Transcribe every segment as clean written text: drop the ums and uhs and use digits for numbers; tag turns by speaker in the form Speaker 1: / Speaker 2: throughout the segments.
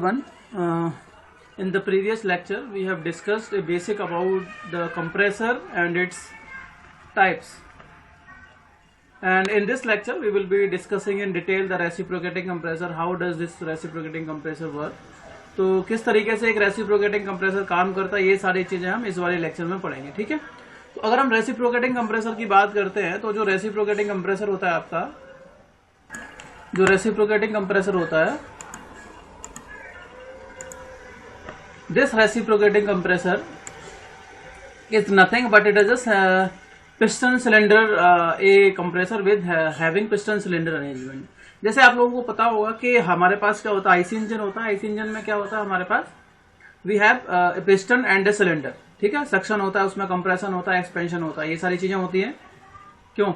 Speaker 1: One, in the previous lecture we have discussed a basic about the compressor and its types, and in this lecture we will be discussing in detail the reciprocating compressor. How does this reciprocating compressor work? तो किस तरीके से एक reciprocating compressor काम करता है, ये सारी चीजें हम इस वाले लेक्चर में पढ़ेंगे। ठीक है, तो अगर हम रेसिप्रोकेटिंग कंप्रेसर की बात करते हैं तो जो रेसिप्रोकेटिंग कंप्रेसर होता है आपका, जो रेसिप्रोकेटिंग कंप्रेसर होता है, this reciprocating compressor is nothing but it is a piston cylinder, a compressor with having piston cylinder arrangement. जैसे आप लोगों को पता होगा कि हमारे पास क्या होता है, आईसी इंजन होता है। आईसी इंजन में क्या होता है, हमारे पास we have piston and a cylinder. ठीक है, सक्शन होता है, उसमें कंप्रेशन होता है, एक्सपेंशन होता है, ये सारी चीजें होती हैं। क्यों?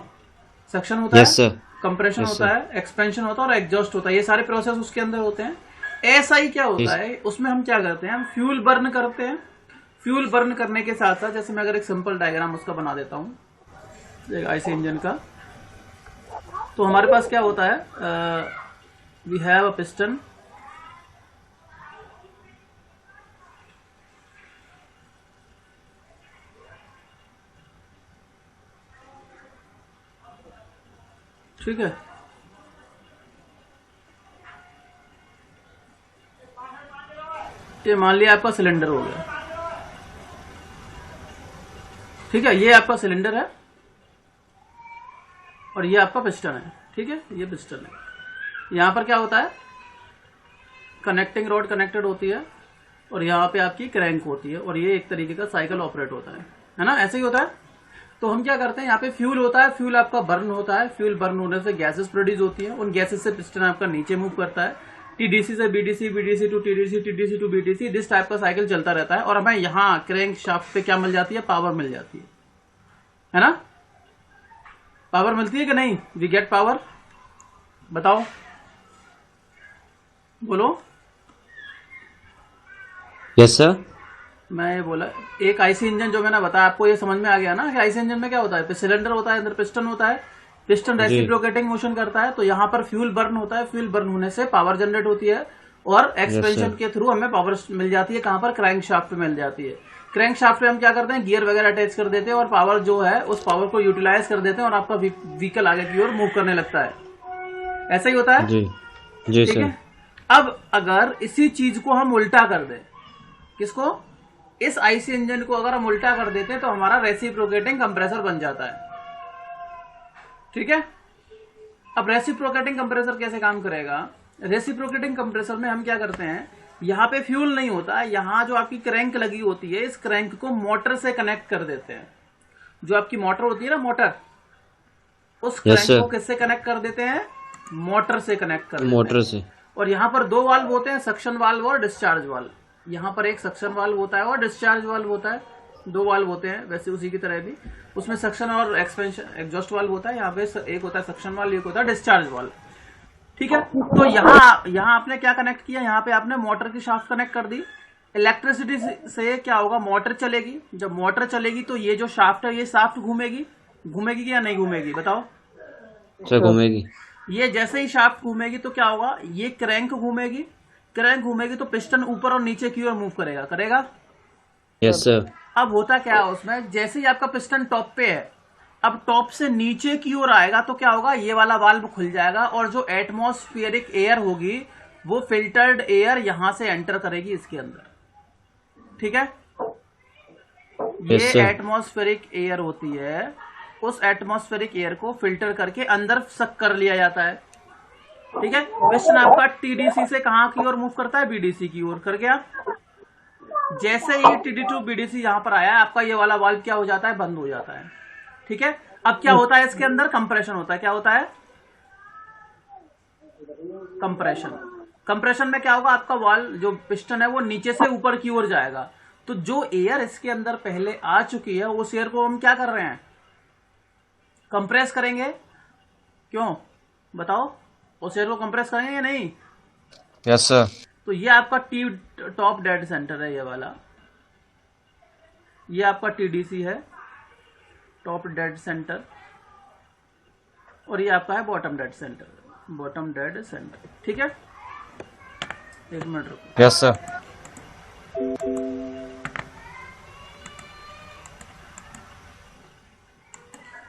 Speaker 1: सक्शन होता है, कंप्रेशन होता है, एक्सपेंशन होता है और एग्जॉस्ट होता है, ये सारे प्रोसेस उसके अंदर होते हैं। ऐसा ही क्या होता है, उसमें हम क्या करते हैं, हम फ्यूल बर्न करते हैं। फ्यूल बर्न करने के साथ साथ, जैसे मैं अगर एक सिंपल डायग्राम उसका बना देता हूं एक आईसी इंजन का, तो हमारे पास क्या होता है, वी हैव अ पिस्टन, ठीक है, ये मान लिया आपका सिलेंडर हो गया। ठीक है, ये आपका सिलेंडर है और ये आपका पिस्टन है। ठीक है, ये पिस्टन है। यहां पर क्या होता है, कनेक्टिंग रॉड कनेक्टेड होती है और यहाँ पे आपकी क्रैंक होती है और ये एक तरीके का साइकिल ऑपरेट होता है ना, ऐसे ही होता है। तो हम क्या करते हैं, यहाँ पे फ्यूल होता है, फ्यूल आपका बर्न होता है, फ्यूल बर्न होने से गैसेस प्रोड्यूस होती है, उन गैसेस से पिस्टन आपका नीचे मूव करता है, टीडीसी से BDC, BDC to TDC, TDC to BDC, this type का साइकिल चलता रहता है और हमें यहाँ क्रैंक शाफ्ट पे क्या मिल जाती है, पावर मिल जाती है ना। पावर मिलती है कि नहीं, वी गेट पावर, बताओ, बोलो।
Speaker 2: Yes sir.
Speaker 1: मैं ये बोला, एक आईसी इंजन जो मैंने बताया आपको, ये समझ में आ गया ना कि आईसी इंजन में क्या होता है, सिलेंडर होता है, अंदर पिस्टन होता है, पिस्टन रेसिप्रोकेटिंग मोशन करता है, तो यहाँ पर फ्यूल बर्न होता है, फ्यूल बर्न होने से पावर जनरेट होती है और एक्सपेंशन के थ्रू हमें पावर मिल जाती है। कहां पर, क्रैंक शाफ्ट पे मिल जाती है। क्रैंक शाफ्ट पे हम क्या करते हैं, गियर वगैरह अटैच कर देते हैं और पावर जो है उस पावर को यूटिलाइज कर देते हैं और आपका व्हीकल आगे की ओर मूव करने लगता है। ऐसा ही होता है
Speaker 2: जी जी
Speaker 1: ठीक
Speaker 2: सर।
Speaker 1: है। अब अगर इसी चीज को हम उल्टा कर दें, किसको, इस आईसी इंजन को अगर हम उल्टा कर देते हैं तो हमारा रेसिप्रोकेटिंग कंप्रेसर बन जाता है। ठीक है, अब रेसिप्रोकेटिंग कंप्रेसर कैसे काम करेगा, रेसिप्रोकेटिंग कंप्रेसर में हम क्या करते हैं, यहाँ पे फ्यूल नहीं होता है, यहाँ जो आपकी क्रैंक लगी होती है, इस क्रैंक को मोटर से कनेक्ट कर देते हैं। जो आपकी मोटर होती है ना, मोटर, उस क्रैंक को किससे कनेक्ट कर देते हैं, मोटर से कनेक्ट कर देते हैं।
Speaker 2: मोटर से।
Speaker 1: और यहाँ पर दो वाल्व होते हैं, सक्शन वाल्व और डिस्चार्ज वाल्व। यहाँ पर एक सक्शन वाल्व होता है और डिस्चार्ज वाल्व होता है, दो वाल्व होते हैं। वैसे उसी की तरह भी उसमें सक्शन और एक्सपेंशन एग्जॉस्ट वाल्व होता है। यहाँ पे एक होता है सक्शन वाल्व, एक होता है डिस्चार्ज वाल्व। ठीक है, तो यहाँ आपने क्या कनेक्ट किया, यहाँ पे आपने मोटर की शाफ्ट कनेक्ट कर दी। इलेक्ट्रिसिटी से क्या होगा, मोटर चलेगी। जब मोटर चलेगी तो ये जो शाफ्ट है, ये शाफ्ट घूमेगी, घूमेगी या नहीं घूमेगी, बताओ
Speaker 2: सर। घूमेगी।
Speaker 1: ये जैसे ही शाफ्ट घूमेगी तो क्या होगा, ये क्रैंक घूमेगी, क्रैंक घूमेगी तो पिस्टन ऊपर और नीचे की ओर मूव करेगा, करेगा।
Speaker 2: Yes sir.
Speaker 1: अब होता क्या है उसमें, जैसे ही आपका पिस्टन टॉप पे है, अब टॉप से नीचे की ओर आएगा तो क्या होगा, ये वाला वाल्व खुल जाएगा और जो एटमॉस्फेरिक एयर होगी वो फिल्टर्ड एयर यहां से एंटर करेगी इसके अंदर। ठीक है, ये एटमॉस्फेरिक एयर होती है, उस एटमॉस्फेरिक एयर को फिल्टर करके अंदर सक कर लिया जाता है। ठीक है, पिस्टन आपका टीडीसी से कहां की ओर मूव करता है, बीडीसी की ओर, कर गया। जैसे ही टीडी टू बीडीसी यहां पर आया, आपका ये वाला वाल्व क्या हो जाता है, बंद हो जाता है। ठीक है, अब क्या होता है, इसके अंदर कंप्रेशन होता है। क्या होता है, कंप्रेशन। कंप्रेशन में क्या होगा, आपका वाल्व जो पिस्टन है वो नीचे से ऊपर की ओर जाएगा। तो जो एयर इसके अंदर पहले आ चुकी है, उस एयर को हम क्या कर रहे हैं, कंप्रेस करेंगे। क्यों, बताओ, उस एयर को कंप्रेस करेंगे या नहीं।
Speaker 2: Yes sir.
Speaker 1: तो ये आपका टॉप डेड सेंटर है, ये वाला, ये आपका टीडीसी है, टॉप डेड सेंटर, और ये आपका है bottom dead centre, bottom dead centre. ठीक है, एक मिनट रुको।
Speaker 2: Yes sir.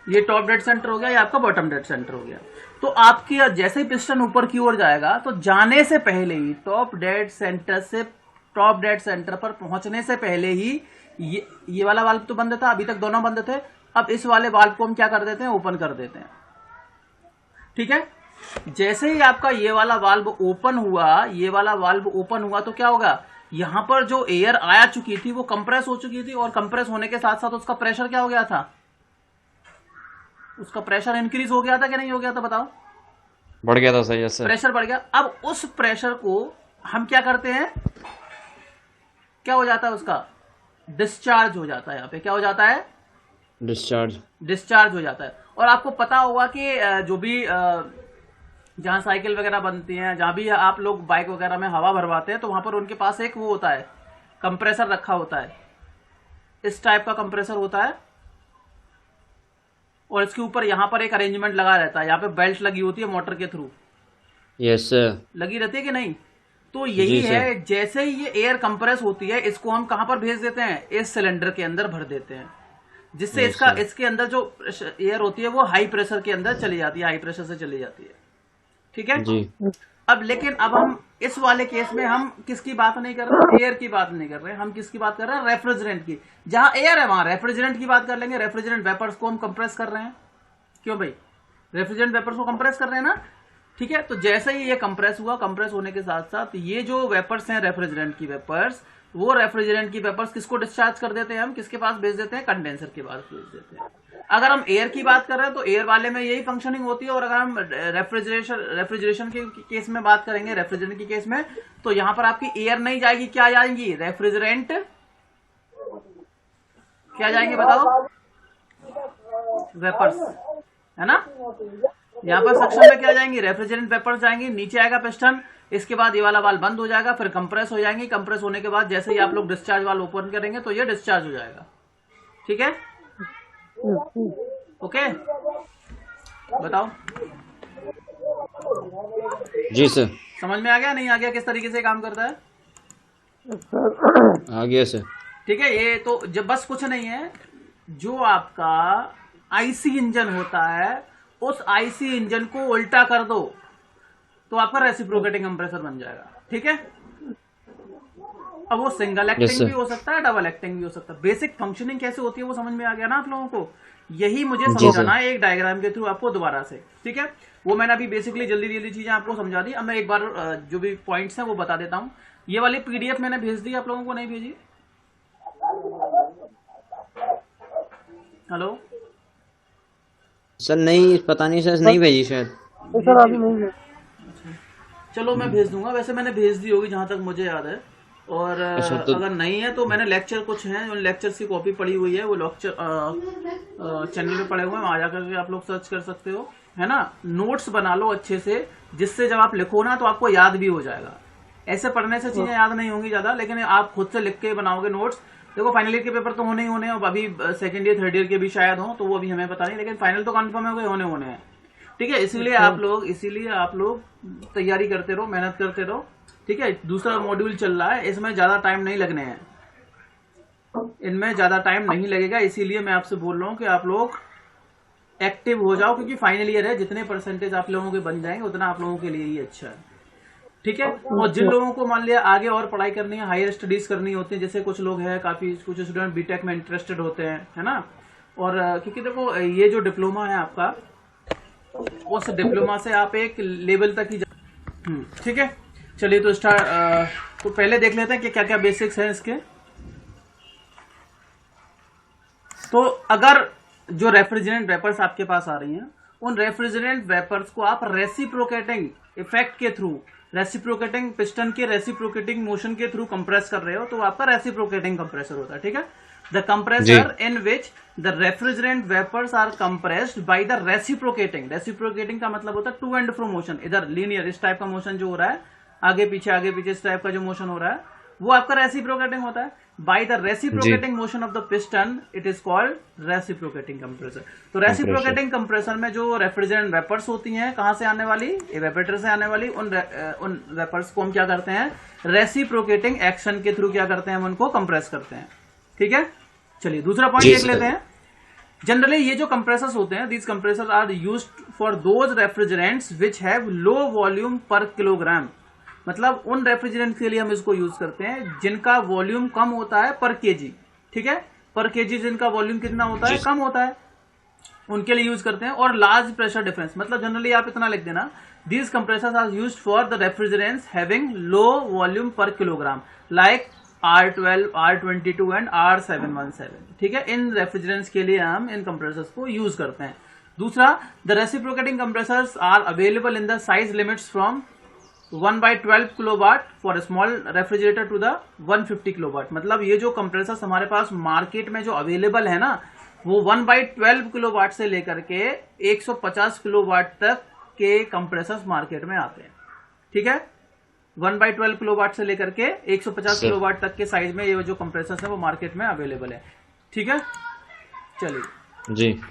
Speaker 1: ये टॉप डेड सेंटर हो गया, ये आपका बॉटम डेड सेंटर हो गया। तो आपकी जैसे ही पिस्टन ऊपर की ओर जाएगा तो जाने से पहले ही टॉप डेड सेंटर से टॉप डेड सेंटर पर पहुंचने से पहले ही ये वाला वाल्व तो बंद था, अभी तक दोनों बंद थे। अब इस वाले वाल्व को हम क्या कर देते हैं, ओपन कर देते हैं। ठीक है, जैसे ही आपका ये वाला वाल्व ओपन हुआ, ये वाला वाल्व ओपन हुआ तो क्या होगा, यहां पर जो एयर आया चुकी थी वो कंप्रेस हो चुकी थी, और कंप्रेस होने के साथ साथ उसका प्रेशर क्या हो गया था, उसका प्रेशर इंक्रीज हो गया था कि नहीं हो गया था, बताओ।
Speaker 2: बढ़ गया था सर। Yes sir.
Speaker 1: प्रेशर बढ़ गया। अब उस प्रेशर को हम क्या करते हैं, क्या हो जाता है, उसका डिस्चार्ज हो जाता है। यहाँ पे क्या हो जाता है, डिस्चार्ज हो जाता है। और आपको पता होगा कि जो भी जहां साइकिल वगैरह बनती हैं, जहां भी आप लोग बाइक वगैरह में हवा भरवाते हैं, तो वहां पर उनके पास एक वो होता है, कंप्रेसर रखा होता है, इस टाइप का कंप्रेसर होता है, और इसके ऊपर यहाँ पर एक अरेंजमेंट लगा रहता है, यहाँ पे बेल्ट लगी होती है मोटर के थ्रू।
Speaker 2: Yes sir.
Speaker 1: लगी रहती है कि नहीं। तो यही है, जैसे ही ये एयर कंप्रेस होती है, इसको हम कहां पर भेज देते हैं, इस सिलेंडर के अंदर भर देते हैं, जिससे इसके अंदर जो एयर होती है वो हाई प्रेशर के अंदर चली जाती है, हाई प्रेशर से चली जाती है। ठीक है जी। अब लेकिन अब हम इस वाले केस में हम किसकी बात नहीं कर रहे, एयर की बात नहीं कर रहे, हम किसकी बात कर रहे हैं, रेफ्रिजरेंट की। जहां एयर है वहां रेफ्रिजरेंट की बात कर लेंगे। रेफ्रिजरेंट वेपर्स को हम कंप्रेस कर रहे हैं, क्यों भाई, रेफ्रिजरेंट वेपर्स को कंप्रेस कर रहे हैं ना। ठीक है, तो जैसे ही ये कंप्रेस हुआ, कंप्रेस होने के साथ साथ ये जो वेपर्स हैं रेफ्रिजरेंट की वेपर्स, वो रेफ्रिजरेंट की वेपर्स किसको डिस्चार्ज कर देते हैं, हम किसके पास भेज देते हैं, कंडेंसर के पास भेज देते हैं। अगर हम एयर की बात कर रहे हैं तो एयर वाले में यही फंक्शनिंग होती है, और अगर हम रेफ्रिजरेशन के केस में बात करेंगे, रेफ्रिजरेंट के केस में, तो यहां पर आपकी एयर नहीं जाएगी, क्या जाएंगी, रेफ्रिजरेंट क्या जाएंगे बताओ, वेपर्स, है ना। यहाँ पर सक्शन में क्या जाएंगी, रेफ्रिजरेंट वेपर्स जाएंगी, नीचे आएगा पिस्टन, इसके बाद ये वाला वाल्व बंद हो जाएगा, फिर कंप्रेस हो जाएंगी। कंप्रेस होने के बाद जैसे ही आप लोग डिस्चार्ज वाल्व ओपन करेंगे तो ये डिस्चार्ज हो जाएगा। ठीक है, ओके, बताओ
Speaker 2: जी सर।
Speaker 1: समझ में आ गया, नहीं आ गया, किस तरीके से काम करता है,
Speaker 2: आ गया सर।
Speaker 1: ठीक है। ये तो जब बस कुछ नहीं है, जो आपका आईसी इंजन होता है, उस आईसी इंजन को उल्टा कर दो तो आपका रेसिप्रोकेटिंग कंप्रेसर बन जाएगा। ठीक है, अब वो सिंगल एक्टिंग भी हो सकता है, डबल एक्टिंग भी हो सकता है। बेसिक फंक्शनिंग कैसे होती है वो समझ में आ गया ना आप लोगों को। यही मुझे समझाना है एक डायग्राम के थ्रू आपको दोबारा से। ठीक है, वो मैंने अभी बेसिकली जल्दी चीजें आपको समझा दी। अब मैं एक बार जो भी पॉइंट्स हैं वो बता देता हूँ। ये वाली पीडीएफ मैंने भेज दी, आप लोगों को नहीं भेजी, हेलो
Speaker 2: सर? नहीं, पता नहीं सर, नहीं भेजी शायद
Speaker 3: सर, अभी नहीं है।
Speaker 1: चलो मैं भेज दूंगा, वैसे मैंने भेज दी होगी जहां तक मुझे याद है। और
Speaker 2: तो
Speaker 1: अगर नहीं है तो मैंने लेक्चर कुछ हैं, उन लेक्चर्स की कॉपी पड़ी हुई है, वो लेक्चर चैनल पे पड़े हुए हैं, वहां जाकर के आप लोग सर्च कर सकते हो, है ना। नोट्स बना लो अच्छे से, जिससे जब आप लिखो ना तो आपको याद भी हो जाएगा। ऐसे पढ़ने से चीजें याद नहीं होंगी ज्यादा, लेकिन आप खुद से लिख के बनाओगे नोट्स। देखो फाइनल ईयर के पेपर तो होने ही होने हैं, अभी सेकंड ईयर थर्ड ईयर के भी शायद हो, तो वो अभी हमें पता नहीं, लेकिन फाइनल तो कंफर्म है होने हैं। ठीक है, इसीलिए आप लोग तैयारी करते रहो, मेहनत करते रहो। ठीक है, दूसरा मॉड्यूल चल रहा है, इसमें ज्यादा टाइम नहीं लगने हैं, इनमें ज्यादा टाइम नहीं लगेगा, इसीलिए मैं आपसे बोल रहा हूँ कि आप लोग एक्टिव हो जाओ, क्योंकि फाइनल ईयर है, जितने परसेंटेज आप लोगों के बन जाएंगे उतना आप लोगों के लिए ही अच्छा है। ठीक है, और जिन लोगों को मान लिया आगे और पढ़ाई करनी है, हायर स्टडीज करनी होती है, जैसे कुछ लोग हैं, काफी कुछ स्टूडेंट बीटेक में इंटरेस्टेड होते हैं, है ना। और क्योंकि देखो ये जो डिप्लोमा है आपका, उस डिप्लोमा से आप एक लेवल तक ही ठीक है। चलिए तो तो पहले देख लेते हैं कि क्या क्या बेसिक्स हैं इसके। तो अगर जो रेफ्रिजरेंट वेपर्स आपके पास आ रही हैं, उन रेफ्रिजरेंट वेपर्स को आप रेसिप्रोकेटिंग इफेक्ट के थ्रू, रेसिप्रोकेटिंग पिस्टन के रेसिप्रोकेटिंग मोशन के थ्रू कंप्रेस कर रहे हो, तो आपका रेसिप्रोकेटिंग कंप्रेसर होता है। ठीक है, the compressor in which the refrigerant vapours are compressed by the reciprocating. Reciprocating का मतलब होता है टू एंड फ्रो मोशन, इधर लीनियर इस टाइप का मोशन जो हो रहा है, आगे पीछे इस टाइप का जो मोशन हो रहा है, वो आपका रेसिप्रोकेटिंग होता है। Bye the reciprocating motion of the piston it is called reciprocating compressor. तो रेसिप्रोकेटिंग कंप्रेसर में जो रेफ्रिजरेंट वेपर्स होती हैं कहां से आने वाली, इवेपोरेटर से आने वाली, उन वेपर्स को हम क्या करते हैं, रेसिप्रोकेटिंग एक्शन के थ्रू क्या करते हैं, हम उनको कंप्रेस करते हैं। ठीक है, चलिए दूसरा पॉइंट देख लेते हैं। जनरली ये जो कंप्रेसर्स होते हैं, these compressors are used for those refrigerants which have low volume per kilogram. मतलब उन रेफ्रिजरेंट के लिए हम इसको यूज करते हैं जिनका वॉल्यूम कम होता है पर केजी। ठीक है, पर केजी जिनका वॉल्यूम कितना होता है, कम होता है, उनके लिए यूज करते हैं। और लार्ज प्रेशर डिफरेंस, मतलब जनरली आप इतना लिख देना, these compressors are used for the refrigerants having low volume per kilogram like R12, R22 and R717। ठीक है, इन रेफ्रिजरेंट्स के लिए हम इन कंप्रेसर्स को यूज करते हैं। दूसरा, the reciprocating compressors are available in the size limits from 1/12 kilowatt for small refrigerator to the 150 kilowatt. मतलब ये जो कंप्रेसर्स हमारे पास मार्केट में जो अवेलेबल है ना, वो 1/12 किलोवाट से लेकर के 150 किलोवाट तक के कंप्रेसर्स मार्केट में आते हैं। ठीक है, 1/12 किलोवाट से लेकर के 150 किलोवाट तक के साइज में ये जो कंप्रेसर्स है वो मार्केट में अवेलेबल है। ठीक है, चलिए
Speaker 2: जी।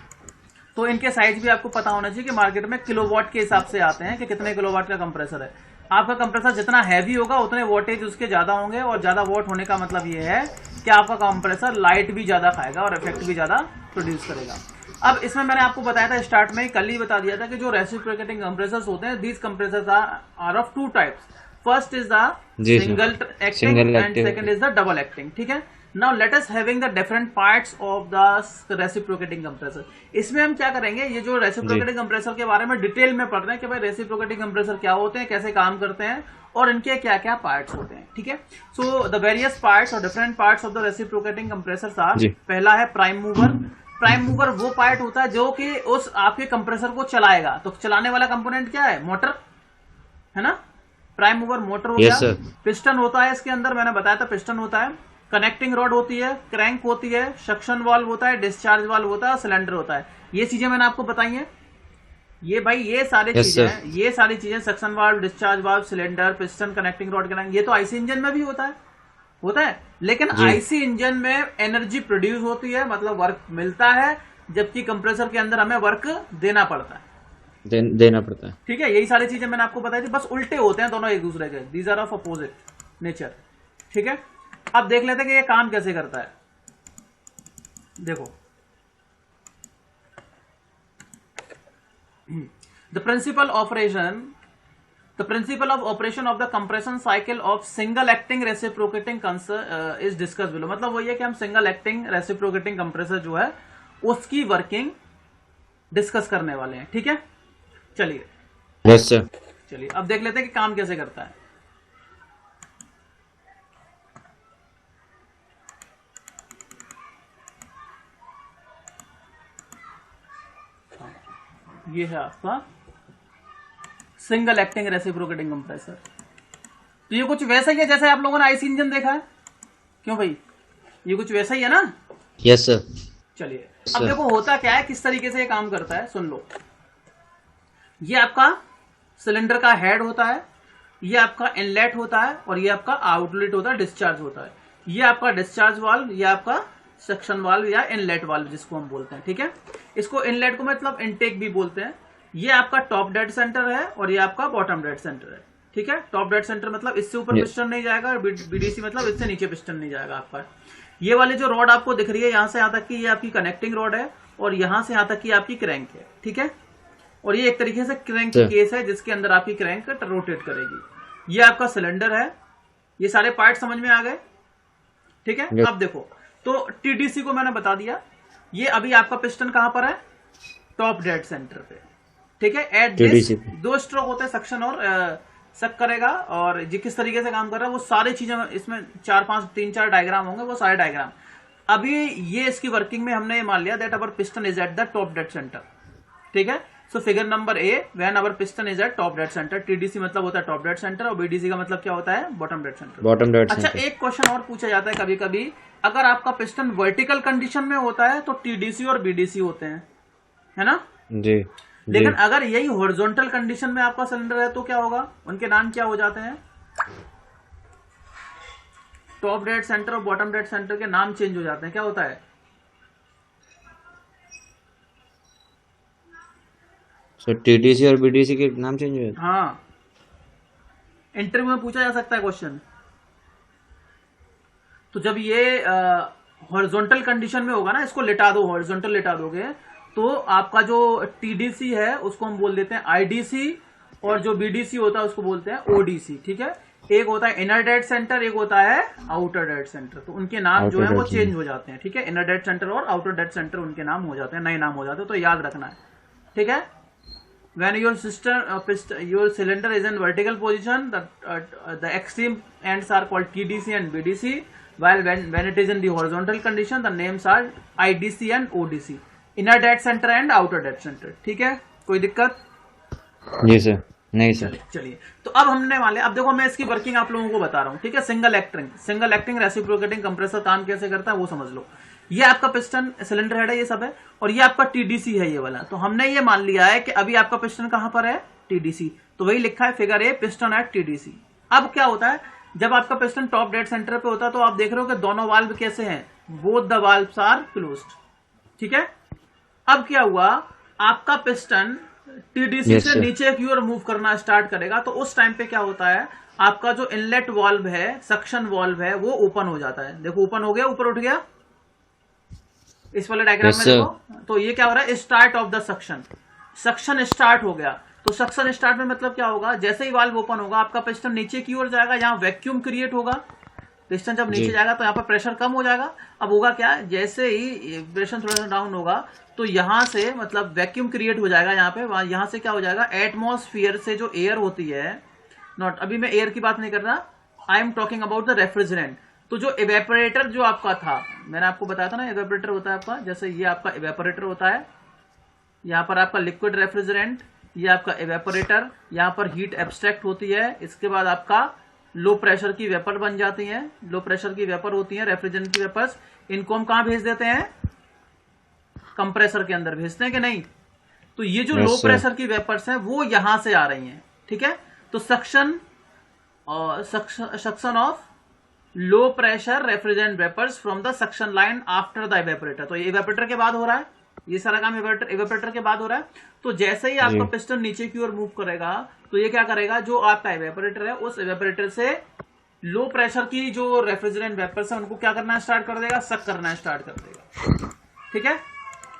Speaker 1: तो इनके साइज भी आपको पता होना चाहिए कि मार्केट में किलोवाट के हिसाब से आते हैं कि कितने किलोवाट का कंप्रेसर है। आपका कंप्रेसर जितना हैवी होगा उतने वोल्टेज उसके ज्यादा होंगे, और ज्यादा वोट होने का मतलब ये है कि आपका कंप्रेसर लाइट भी ज्यादा खाएगा और इफेक्ट भी ज्यादा प्रोड्यूस करेगा। अब इसमें मैंने आपको बताया था स्टार्ट में, कल ही बता दिया था कि जो रेसिप्रोकेटिंग कंप्रेसर्स होते हैं, these compressors are of two types. First is the single acting and second is the double acting. ठीक है, now let us having the different parts of the reciprocating compressor. इसमें हम क्या करेंगे, ये जो रेसिप्रोकेटिंग कंप्रेसर के बारे में डिटेल में पढ़ रहे हैं कि भाई रेसिप्रोकेटिंग कंप्रेसर क्या होते हैं, कैसे काम करते हैं और इनके क्या क्या पार्ट्स होते हैं। ठीक है, सो द वेरियस पार्ट्स और different parts of the reciprocating compressor are, पहला है प्राइम मूवर। प्राइम मूवर वो पार्ट होता है जो कि उस आपके कंप्रेसर को चलाएगा। तो चलाने वाला कंपोनेंट क्या है, मोटर है ना। प्राइम मूवर मोटर हो गया। पिस्टन होता है इसके अंदर, मैंने बताया था पिस्टन होता है, कनेक्टिंग रॉड होती है, क्रैंक होती है, सक्शन वाल्व होता है, डिस्चार्ज वाल्व होता है, सिलेंडर होता है। ये चीजें मैंने आपको बताई हैं। ये भाई ये सारी चीजें ये सारी चीजें suction valve, discharge valve, cylinder, piston, connecting rod, crank, ये तो आईसी इंजन में भी होता है। लेकिन आईसी इंजन में एनर्जी प्रोड्यूस होती है, मतलब वर्क मिलता है, जबकि कंप्रेसर के अंदर हमें वर्क देना पड़ता है। ठीक है, यही सारी चीजें मैंने आपको बताई थी, बस उल्टे होते हैं दोनों एक दूसरे के, these are of opposite nature. ठीक है, अब देख लेते हैं कि ये काम कैसे करता है। देखो, the principle of operation of the compression cycle of single acting reciprocating is discuss below. मतलब वही है कि हम सिंगल एक्टिंग रेसिप्रोकेटिंग कंप्रेसर जो है उसकी वर्किंग डिस्कस करने वाले हैं। ठीक है, चलिए
Speaker 2: यस सर।
Speaker 1: चलिए अब देख लेते हैं कि काम कैसे करता है। ये है आपका सिंगल एक्टिंग रेसिप्रोकेटिंग कंप्रेसर। तो ये कुछ वैसा ही है जैसे आप लोगों ने आईसी इंजन देखा है। क्यों भाई, ये कुछ वैसा ही है ना।
Speaker 2: Yes sir.
Speaker 1: चलिए अब देखो होता क्या है, किस तरीके से ये काम करता है, सुन लो। ये आपका सिलेंडर का हेड होता है, ये आपका इनलेट होता है, और ये आपका आउटलेट होता है, डिस्चार्ज होता है। ये आपका डिस्चार्ज वाल्व, ये आपका सक्शन वाल्व या इनलेट वाल्व जिसको हम बोलते हैं। ठीक है, इसको इनलेट को मतलब इनटेक भी बोलते हैं। ये आपका टॉप डेड सेंटर है और ये आपका बॉटम डेड सेंटर है। ठीक है, टॉप डेड सेंटर मतलब इससे ऊपर पिस्टन नहीं जाएगा, और बीडीसी मतलब इससे नीचे पिस्टन नहीं जाएगा आपका। ये वाली जो रॉड आपको दिख रही है यहां से यहां तक की, ये आपकी कनेक्टिंग रॉड है, और यहां से यहां तक की आपकी क्रैंक है। ठीक है, और ये एक तरीके से क्रैंक की केस है जिसके अंदर आपकी क्रैंक रोटेट करेगी। ये आपका सिलेंडर है। ये सारे पार्ट समझ में आ गए। ठीक है, अब देखो, तो टीडीसी को मैंने बता दिया। ये अभी आपका पिस्टन कहां पर है, टॉप डेड सेंटर पे। ठीक है, एट दिस दो स्ट्रोक होते हैं, सक्शन और सक करेगा। और ये किस तरीके से काम कर रहा है वो सारी चीजें, इसमें 3-4 डायग्राम होंगे, वो सारे डायग्राम। अभी ये इसकी वर्किंग में हमने मान लिया that our piston is at the top dead centre. ठीक है, so figure number A, when our piston is eight top dead centre. TDC मतलब होता है टॉप डेड सेंटर, और बीडीसी का मतलब क्या होता है, बॉटम डेड सेंटर। अच्छा, एक क्वेश्चन और पूछा जाता है कभी कभी, अगर आपका पिस्टन वर्टिकल कंडीशन में होता है तो टीडीसी और बीडीसी होते हैं, है ना
Speaker 2: जी।
Speaker 1: लेकिन अगर यही हॉरिजॉन्टल कंडीशन में आपका सिलेंडर है तो क्या होगा, उनके नाम क्या हो जाते हैं, टॉप डेड सेंटर और बॉटम डेड सेंटर के नाम चेंज हो जाते हैं, क्या होता है?
Speaker 2: सर टीडीसी और बीडीसी के नाम चेंज हुए?
Speaker 1: हाँ, इंटरव्यू में पूछा जा सकता है क्वेश्चन। तो जब ये हॉरिजॉन्टल कंडीशन में होगा ना, इसको लिटा दो, हॉरिजॉन्टल लिटा दोगे तो आपका जो टीडीसी है उसको हम बोल देते हैं आईडीसी, और जो बीडीसी होता है उसको बोलते हैं ओडीसी। ठीक है, एक होता है इनर डेड सेंटर, एक होता है आउटर डेड सेंटर। तो उनके नाम जो है वो चेंज हो जाते हैं। ठीक है, इनर डेड सेंटर और आउटर डेड सेंटर उनके नाम हो जाते हैं, नए नाम हो जाते हैं, तो याद रखना है। ठीक है, when your your cylinder is in vertical position, the extreme ends are called TDC and BDC, while when it is in the horizontal condition the names are IDC and ODC, inner dead center and outer dead center। ठीक है, कोई दिक्कत?
Speaker 2: जी sir. नहीं sir.
Speaker 1: चलिए, तो अब हमने वाले, अब देखो मैं इसकी वर्किंग आप लोगों को बता रहा हूँ। ठीक है, सिंगल एक्टिंग रेसिप्रोकेटिंग कंप्रेसर काम कैसे करता है वो समझ लो। ये आपका पिस्टन सिलेंडर हेड है, ये सब है, और ये आपका टीडीसी है ये वाला। तो हमने ये मान लिया है कि अभी आपका पिस्टन कहां पर है? टीडीसी। तो वही लिखा है figure A, piston at TDC. अब क्या होता है, जब आपका पिस्टन टॉप डेड सेंटर पे होता है तो आप देख रहे हो कि दोनों वाल्व कैसे हैं, both the valves are closed. ठीक है, अब क्या हुआ, आपका पिस्टन टीडीसी से नीचे की ओर मूव करना स्टार्ट करेगा, तो उस टाइम पे क्या होता है, आपका जो इनलेट वाल्व है, सक्शन वाल्व है, वो ओपन हो जाता है। देखो ओपन हो गया, ऊपर उठ गया इस वाले डायग्राम में देखो। तो ये क्या हो रहा है, start of the suction, suction start हो गया। तो सक्शन स्टार्ट में मतलब क्या होगा, जैसे ही वाल्व ओपन होगा आपका पिस्टन नीचे की ओर जाएगा, यहाँ वैक्यूम क्रिएट होगा। पिस्टन जब नीचे जाएगा तो यहाँ पर प्रेशर कम हो जाएगा। अब होगा क्या, जैसे ही प्रेशर थोड़ा सा डाउन होगा तो यहाँ से मतलब वैक्यूम क्रिएट हो जाएगा यहाँ पे। यहाँ से क्या हो जाएगा, एटमॉस्फेयर से जो एयर होती है, नॉट, अभी मैं एयर की बात नहीं कर रहा, I am talking about the refrigerant. तो जो इवेपोरेटर जो आपका था, मैंने आपको बताया था ना, इवेपोरेटर होता है आपका, जैसे ये आपका इवेपोरेटर होता है, यहाँ पर आपका लिक्विड रेफ्रिजरेंट, ये आपका इवेपोरेटर, यहाँ पर हीट एब्स्ट्रैक्ट होती है, इसके बाद आपका लो प्रेशर की वेपर बन जाती है, लो प्रेशर की वेपर होती है, रेफ्रिजरेंट की वेपर्स, इनको हम कहाँ भेज देते हैं, कंप्रेसर के अंदर भेजते हैं कि नहीं। तो ये जो लो प्रेशर की वेपर्स हैं वो यहां से आ रही हैं। ठीक है, तो suction of low pressure refrigerant vapours from the suction line after the evaporator. तो ये इवेपोरेटर के बाद हो रहा है, ये सारा काम इवेपोरेटर के बाद हो रहा है। तो जैसे ही आपका पिस्टन नीचे की ओर मूव करेगा तो ये क्या करेगा, जो आपका इवेपोरेटर है उस इवेपोरेटर से लो प्रेशर की जो रेफ्रिजरेंट वेपर्स है उनको क्या करना स्टार्ट कर देगा, सक करना स्टार्ट कर देगा। ठीक है,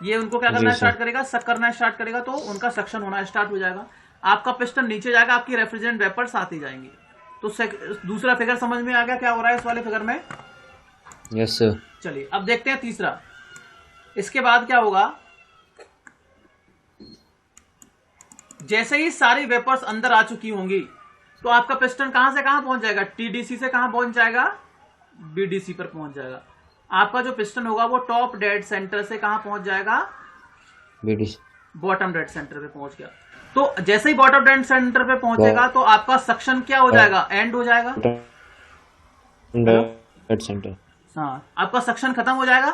Speaker 1: ये उनको क्या करना स्टार्ट करेगा, सक करना स्टार्ट करेगा, तो उनका सक्शन होना स्टार्ट हो जाएगा। आपका पिस्टन नीचे जाएगा, आपकी रेफ्रिजरेंट वेपर्स आती जाएंगी। तो दूसरा फिगर समझ में आ गया क्या हो रहा है इस वाले फिगर में?
Speaker 2: Yes sir.
Speaker 1: चलिए अब देखते हैं तीसरा। इसके बाद क्या होगा, जैसे ही सारी वेपर्स अंदर आ चुकी होंगी तो आपका पिस्टन कहां से कहां पहुंच जाएगा, टीडीसी से कहां पहुंच जाएगा, बीडीसी पर पहुंच जाएगा। आपका जो पिस्टन होगा वो टॉप डेड सेंटर से कहां पहुंच जाएगा, बीडीसी, बॉटम डेड सेंटर पे पहुंच गया। तो जैसे ही बॉटम डेड सेंटर पे पहुंचेगा तो आपका सक्शन क्या हो जाएगा, एंड हो जाएगा,
Speaker 2: डेड सेंटर।
Speaker 1: हाँ, आपका सक्शन खत्म हो जाएगा।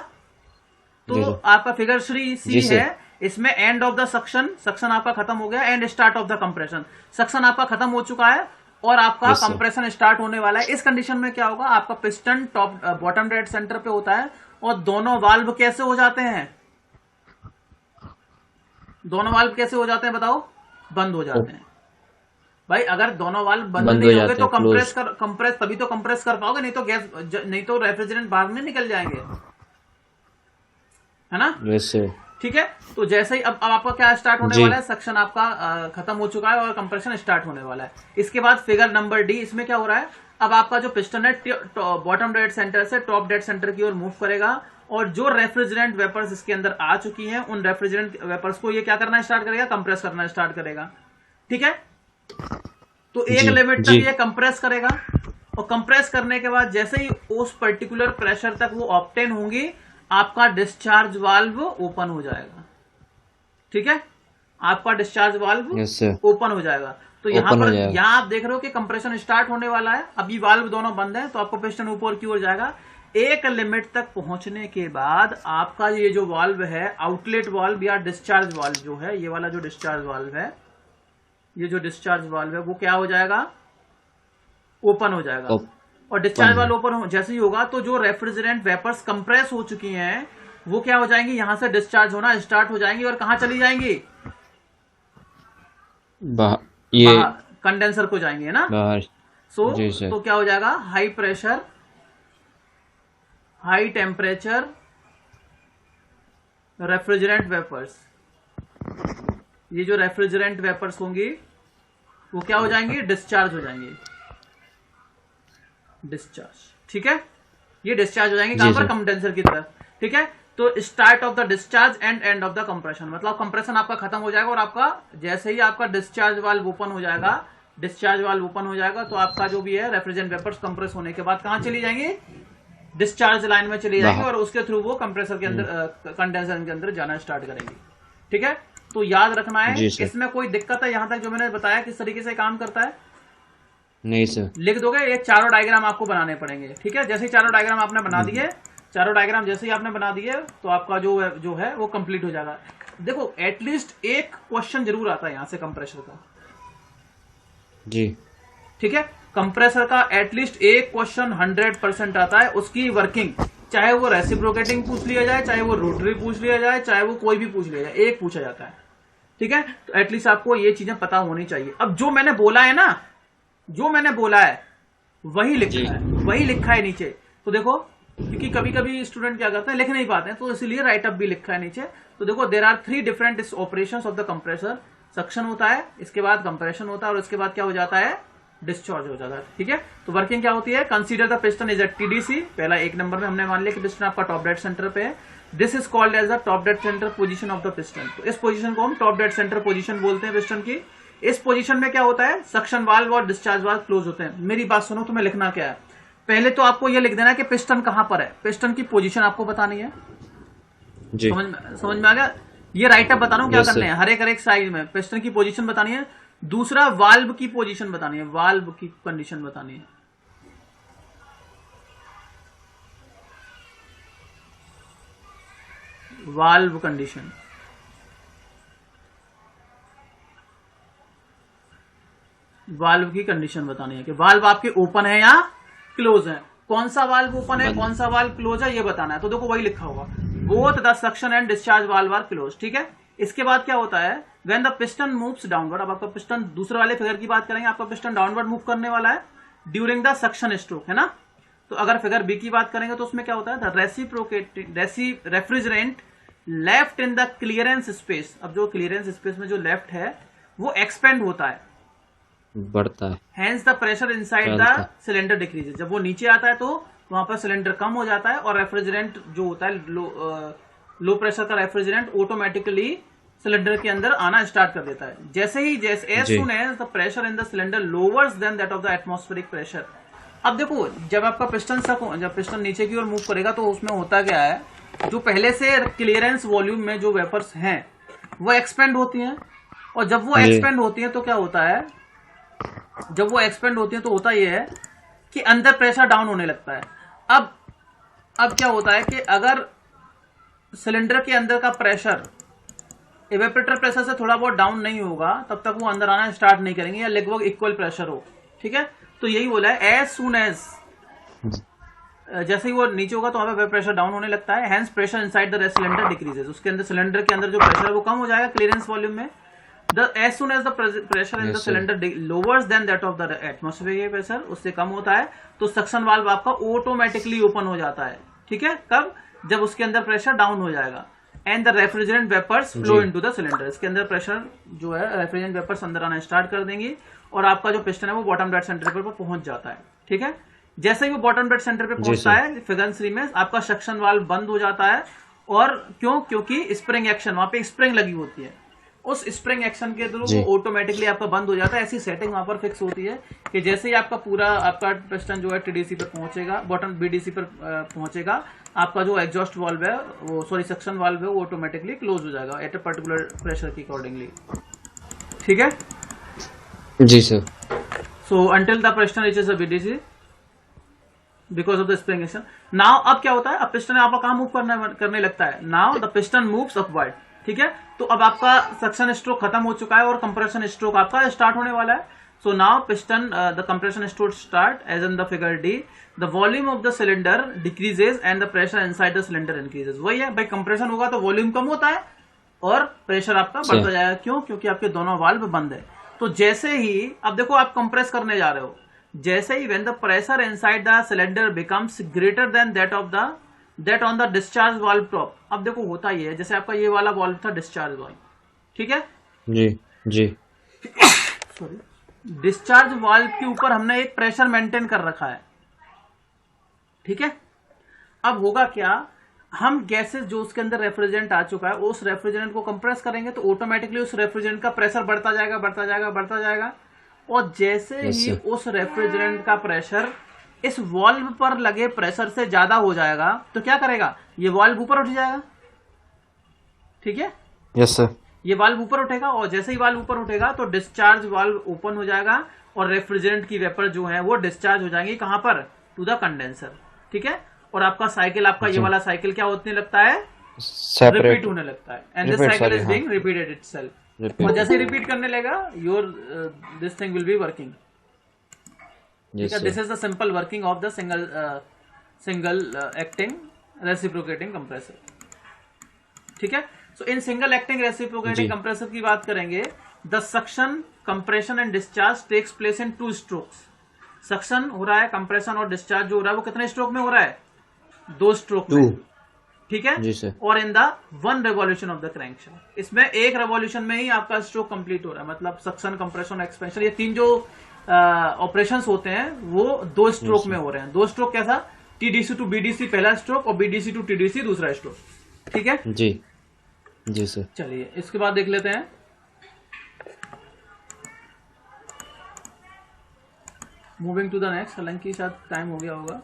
Speaker 1: तो आपका फिगर 3C है, इसमें एंड ऑफ द सक्शन आपका खत्म हो गया, and start of the compression. Suction आपका खत्म हो चुका है और आपका कंप्रेशन स्टार्ट होने वाला है। इस कंडीशन में क्या होगा, आपका piston top bottom dead centre पे होता है और दोनों वाल्व कैसे हो जाते हैं, दोनों वाल्व कैसे हो जाते हैं बताओ, बंद हो जाते हैं। भाई अगर दोनों वाल्व बंद नहीं होंगे तो कंप्रेस तभी तो कंप्रेस कर पाओगे, नहीं तो गैस, नहीं तो रेफ्रिजरेंट बाहर में निकल जाएंगे, है ना।
Speaker 2: Yes sir.
Speaker 1: ठीक है, तो जैसे ही अब आपका क्या स्टार्ट होने वाला है, सक्शन आपका खत्म हो चुका है और कंप्रेशन स्टार्ट होने वाला है। इसके बाद फिगर नंबर डी, इसमें क्या हो रहा है, अब आपका जो पिस्टन है बॉटम डेड सेंटर से टॉप डेड सेंटर की ओर मूव करेगा और जो रेफ्रिजरेंट वेपर्स इसके अंदर आ चुकी हैं उन रेफ्रिजरेंट वेपर्स को ये क्या करना स्टार्ट करेगा, कंप्रेस करना स्टार्ट करेगा। ठीक है, तो एक लिमिट तक ये कंप्रेस करेगा और कंप्रेस करने के बाद जैसे ही उस पर्टिकुलर प्रेशर तक वो ऑब्टेन होंगी, आपका डिस्चार्ज वाल्व ओपन हो जाएगा। ठीक है, आपका डिस्चार्ज वाल्व ओपन हो जाएगा। तो यहाँ पर यहाँ आप देख रहे हो कि कंप्रेशन स्टार्ट होने वाला है, अभी वाल्व दोनों बंद है, तो आपको पिस्टन ऊपर की ओर जाएगा। एक लिमिट तक पहुंचने के बाद आपका ये जो वाल्व है, आउटलेट वाल्व या डिस्चार्ज वाल्व जो है, ये वाला जो डिस्चार्ज वाल्व है, ये जो डिस्चार्ज वाल्व है वो क्या हो जाएगा, ओपन हो जाएगा। और डिस्चार्ज वाल्व ओपन जैसे ही होगा तो जो रेफ्रिजरेंट वेपर्स कंप्रेस हो चुकी हैं वो क्या हो जाएंगी, यहां से डिस्चार्ज होना स्टार्ट हो जाएंगी और कहां चली जाएंगी,
Speaker 2: ये
Speaker 1: कंडेंसर को जाएंगे, है ना।
Speaker 2: बाहर।
Speaker 1: तो क्या हो जाएगा, high pressure high temperature refrigerant vapours, ये जो रेफ्रिजरेंट वेपर्स होंगी वो क्या हो जाएंगी, डिस्चार्ज हो जाएंगी, डिस्चार्ज, ठीक है। ये डिस्चार्ज हो जाएंगे कहां पर, कंडेंसर की तरफ, ठीक है। तो start of the discharge and end of the compression, मतलब कंप्रेशन आपका खत्म हो जाएगा और आपका जैसे ही आपका डिस्चार्ज वाल्व ओपन हो जाएगा, डिस्चार्ज वाल्व ओपन हो जाएगा तो आपका जो भी है रेफ्रिजरेंट वेपर्स कंप्रेस होने के बाद कहां चली जाएंगी, डिस्चार्ज लाइन में चली जाएंगी और उसके थ्रू वो कंप्रेसर के अंदर कंडेंसर के अंदर जाना स्टार्ट करेंगी, ठीक है। तो याद रखना है, इसमें कोई दिक्कत है यहां तक जो मैंने बताया किस तरीके से काम करता है,
Speaker 2: नहीं सर।
Speaker 1: लिख दोगे, ये चारों डायग्राम आपको बनाने पड़ेंगे, ठीक है। जैसे ही चारों डायग्राम आपने बना दिए, चारों डायग्राम जैसे ही आपने बना दिए तो आपका जो है वो कंप्लीट हो जाएगा। देखो एटलीस्ट एक क्वेश्चन जरूर आता है यहां से कंप्रेसर का,
Speaker 2: जी,
Speaker 1: ठीक है। कंप्रेसर का एटलीस्ट एक क्वेश्चन 100% आता है, उसकी वर्किंग, चाहे वो रेसिप्रोकेटिंग पूछ लिया जाए, चाहे वो रोटरी पूछ लिया जाए, चाहे वो कोई भी पूछ लिया जाए, एक पूछा जाता है, ठीक है। तो एटलीस्ट आपको ये चीजें पता होनी चाहिए। अब जो मैंने बोला है ना, जो मैंने बोला है वही लिखा है, वही लिखा है नीचे। तो देखो, क्योंकि कभी कभी स्टूडेंट क्या करते हैं, लिख नहीं पाते हैं, तो इसलिए राइटअप भी लिखा है नीचे। तो देखो, there are 3 different operations of the compressor. Suction होता है, इसके बाद कंप्रेशन होता है और इसके बाद क्या हो जाता है, डिस्चार्ज हो जाता है, ठीक है। तो वर्किंग क्या होती है, consider the piston is at TDC. पहला 1 नंबर में हमने मान लिया कि पिस्टन आपका टॉप डेड सेंटर पे है। This is called as the top dead centre position of the piston. तो इस पोजीशन को हम टॉप डेड सेंटर पोजीशन बोलते हैं पिस्टन की। इस पोजीशन में क्या होता है, सक्शन वाल्व और डिस्चार्ज वाल्व क्लोज होते हैं। मेरी बात सुनो, तुम्हें लिखना क्या है, पहले तो आपको यह लिख देना है कि पिस्टन कहां पर है, पिस्टन की पोजीशन आपको बतानी है,
Speaker 2: जी।
Speaker 1: समझ में आ गया। ये राइटअप बता रहा हूं क्या करने हैं, हर एक साइड में पिस्टन की पोजीशन बतानी है। दूसरा, वाल्व की पोजीशन बतानी है, वाल्व की कंडीशन बतानी है। वाल्व कंडीशन, वाल्व की कंडीशन बतानी है कि वाल्व आपके ओपन है या क्लोज है, कौन सा वाल्व ओपन है, कौन सा वाल्व क्लोज है, ये बताना है। तो देखो वही लिखा होगा, both the suction and discharge valve are close, ठीक है। इसके बाद क्या होता है, when the piston moves downward. अब आपका पिस्टन, दूसरे वाले फिगर की बात करेंगे, आपका पिस्टन डाउनवर्ड मूव करने वाला है ड्यूरिंग द सक्शन स्ट्रोक, है ना। तो अगर फिगर बी की बात करेंगे तो उसमें क्या होता है, the refrigerant left in the clearance space. अब जो क्लियरेंस स्पेस में जो लेफ्ट है वो एक्सपेंड होता है,
Speaker 2: बढ़ता है,
Speaker 1: hence the pressure inside the cylinder decreases. जब वो नीचे आता है तो वहां पर सिलेंडर कम हो जाता है और रेफ्रिजरेंट जो होता है लो प्रेशर का रेफ्रिजरेंट ऑटोमेटिकली सिलेंडर के अंदर आना स्टार्ट कर देता है। जैसे as soon as the pressure in the cylinder lowers than that of the atmospheric pressure. अब देखो, जब आपका पिस्टन जब पिस्टन नीचे की ओर मूव करेगा तो उसमें होता क्या है, जो पहले से क्लियरेंस वॉल्यूम में जो वेपर्स हैं वो एक्सपेंड होती हैं, और जब वो एक्सपेंड होती हैं तो क्या होता है, जब वो एक्सपेंड होती हैं तो होता यह है कि अंदर प्रेशर डाउन होने लगता है। अब क्या होता है कि अगर सिलेंडर के अंदर का प्रेशर इवेपोरेटर प्रेशर से थोड़ा बहुत डाउन नहीं होगा तब तक वो अंदर आना स्टार्ट नहीं करेंगे, या लगभग इक्वल प्रेशर हो, ठीक है। तो यही बोला है, एज सून एज, जैसे ही वो नीचे होगा तो वहां पे प्रेशर डाउन होने लगता है, hence pressure inside the cylinder decreases. उसके अंदर सिलेंडर के अंदर जो प्रेशर है वो कम हो जाएगा क्लियरेंस वॉल्यूम में। As soon as the pressure in the cylinder lowers than that of the atmospheric pressure, उससे कम होता है तो सक्शन वाल्व आपका ऑटोमेटिकली ओपन हो जाता है, ठीक है। कब, जब उसके अंदर प्रेशर डाउन हो जाएगा। And the refrigerant vapours flow into the cylinder. इसके अंदर प्रेशर जो है, रेफ्रिजरेंट वेपर्स अंदर आना स्टार्ट कर देंगी और आपका जो पिस्टन है वो बॉटम डेड सेंटर पर पहुंच जाता है, ठीक है। जैसे ही वो बॉटम डेड सेंटर पे पहुंचता है, फिगर 3 में आपका सक्शन वाल्व बंद हो जाता है। और क्यों, क्योंकि स्प्रिंग एक्शन, वहां पे स्प्रिंग लगी होती है, उस स्प्रिंग एक्शन के थ्रू वो ऑटोमेटिकली आपका बंद हो जाता है। ऐसी सेटिंग वहां पर फिक्स होती है कि जैसे ही आपका पूरा आपका पिस्टन जो है टीडीसी पर पहुंचेगा, बॉटम बीडीसी पर पहुंचेगा, आपका जो एग्जॉस्ट वाल्व है वो, सॉरी सक्शन वाल्व है, वो ऑटोमेटिकली क्लोज हो जाएगा एट अ पर्टिकुलर प्रेशर की अकॉर्डिंगली, ठीक है
Speaker 2: जी sir.
Speaker 1: So until the piston reaches the BDC because of the spring action. Now अब क्या होता है, अब पिस्टन आपका कहां मूव करने लगता है, now the piston moves upward, ठीक है। तो अब आपका सक्शन स्ट्रोक खत्म हो चुका है और कंप्रेशन स्ट्रोक आपका स्टार्ट होने वाला है। So now piston, the compression should start as in the figure D. The volume of the cylinder decreases and the pressure inside the cylinder increases. वही है भाई, कंप्रेशन होगा तो वॉल्यूम कम होता है और प्रेशर आपका बढ़ता जाएगा। क्यों? क्योंकि आपके दोनों वाल्व बंद है। तो जैसे ही अब देखो आप कंप्रेस करने जा रहे हो, जैसे ही when the pressure inside the cylinder becomes greater than that on the discharge valve top, अब देखो होता ही है, जैसे आपका ये वाला वाल्व था डिस्चार्ज वाल्व, ठीक है
Speaker 2: जी जी।
Speaker 1: सॉरी, डिस्चार्ज वाल्व के ऊपर हमने एक प्रेशर मेंटेन कर रखा है, ठीक है। अब होगा क्या, हम गैसेस जो उसके अंदर रेफ्रिजरेंट आ चुका है, उस रेफ्रिजरेंट को कंप्रेस करेंगे तो ऑटोमेटिकली उस रेफ्रिजरेंट का प्रेशर बढ़ता जाएगा बढ़ता जाएगा बढ़ता जाएगा। और जैसे ही उस रेफ्रिजरेंट का प्रेशर इस वाल्व पर लगे प्रेशर से ज्यादा हो जाएगा तो क्या करेगा, ये वाल्व ऊपर उठ जाएगा, ठीक है।
Speaker 2: Yes sir.
Speaker 1: ये वाल्व ऊपर उठेगा और जैसे ही वाल्व ऊपर उठेगा तो डिस्चार्ज वाल्व ओपन हो जाएगा और रेफ्रिजरेंट की वेपर जो है वो डिस्चार्ज हो जाएंगी कहां पर, टू द कंडेंसर, ठीक है। और आपका साइकिल, आपका ये वाला साइकिल क्या होने लगता है, रिपीट होने लगता है। And this cycle is being repeated itself. और जैसे रिपीट करने लगा your this thing will be working, ठीक है। This is the simple working of the single acting reciprocating compressor, ठीक है। So in single acting reciprocating compressor की बात करेंगे, the suction, compression and discharge takes place in 2 strokes. Suction हो रहा है, कंप्रेशन और डिस्चार्ज जो हो रहा है वो कितने स्ट्रोक में हो रहा है, 2 स्ट्रोक में, ठीक है जी सर। और in the 1 revolution of the crankshaft, इसमें एक रेवोल्यूशन में ही आपका स्ट्रोक कंप्लीट हो रहा है। मतलब सक्शन, कंप्रेशन, एक्सपेंशन, ये 3 जो ऑपरेशंस होते हैं वो 2 स्ट्रोक में हो रहे हैं। 2 स्ट्रोक कैसा, टीडीसी टू बीडीसी पहला स्ट्रोक और बीडीसी टू टीडीसी दूसरा स्ट्रोक, ठीक है
Speaker 2: जी जी सर।
Speaker 1: चलिए इसके बाद देख लेते हैं, मूविंग टू द नेक्स्ट। हालांकि शायद टाइम हो गया होगा,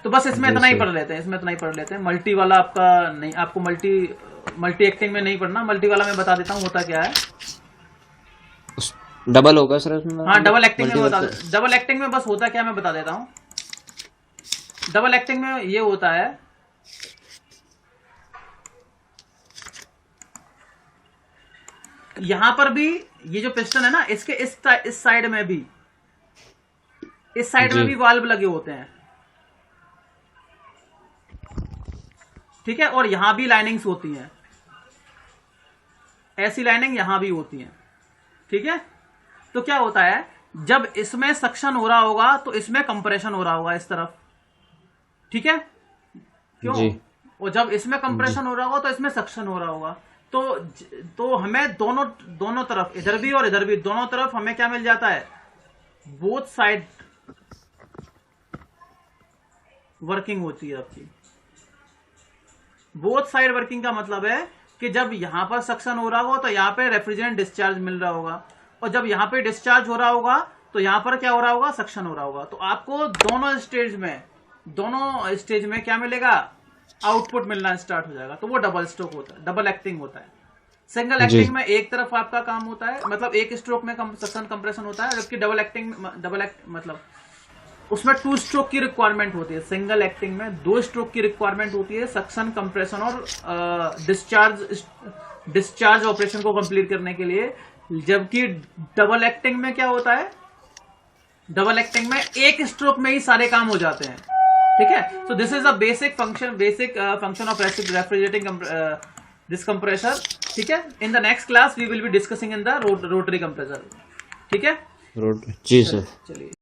Speaker 1: तो बस इसमें इतना ही पढ़ लेते हैं, इसमें इतना ही पढ़ लेते हैं। मल्टी वाला आपका नहीं, आपको मल्टी एक्टिंग में नहीं पढ़ना। मल्टी वाला मैं बता देता हूँ होता क्या है।
Speaker 2: डबल होगा सर उसमें? हाँ,
Speaker 1: डबल एक्टिंग में बता, डबल एक्टिंग में बस होता क्या मैं बता देता हूँ। डबल एक्टिंग में ये होता है, यहां पर भी ये जो पिस्टन है ना, इसके इस साइड में भी, इस साइड में भी वाल्व लगे होते हैं, ठीक है। और यहां भी लाइनिंग्स होती हैं, ऐसी लाइनिंग यहां भी होती हैं, ठीक है। तो क्या होता है, जब इसमें सक्शन हो रहा होगा तो इसमें कंप्रेशन हो रहा होगा इस तरफ, ठीक है, क्यों जी। और जब इसमें कंप्रेशन हो रहा होगा तो इसमें सक्शन हो रहा होगा। तो हमें दोनों तरफ, इधर भी और इधर भी, दोनों तरफ हमें क्या मिल जाता है, बोथ साइड वर्किंग होती है आपकी। बोथ साइड वर्किंग का मतलब है कि जब यहां पर सक्शन हो रहा होगा तो यहां पे रेफ्रिजरेंट डिस्चार्ज मिल रहा होगा, और जब यहां पे डिस्चार्ज हो रहा होगा तो यहां पर क्या हो रहा होगा, सक्शन हो रहा होगा। तो आपको दोनों स्टेज में क्या मिलेगा, आउटपुट मिलना स्टार्ट हो जाएगा। तो वो डबल स्ट्रोक होता है, डबल एक्टिंग होता है। सिंगल एक्टिंग में एक तरफ आपका काम होता है, मतलब एक स्ट्रोक में सक्शन कंप्रेशन होता है, जबकि डबल एक्ट मतलब उसमें 2 स्ट्रोक की रिक्वायरमेंट होती है। सिंगल एक्टिंग में 2 स्ट्रोक की रिक्वायरमेंट होती है, सक्शन, कंप्रेशन और डिस्चार्ज ऑपरेशन को कंप्लीट करने के लिए। जबकि डबल एक्टिंग में क्या होता है, डबल एक्टिंग में एक स्ट्रोक में ही सारे काम हो जाते हैं, ठीक है। So this is a basic function of refrigerating this compressor, ठीक है। In the next class we will be discussing in the rotary compressor, ठीक है
Speaker 2: जी सर।
Speaker 1: चलिए।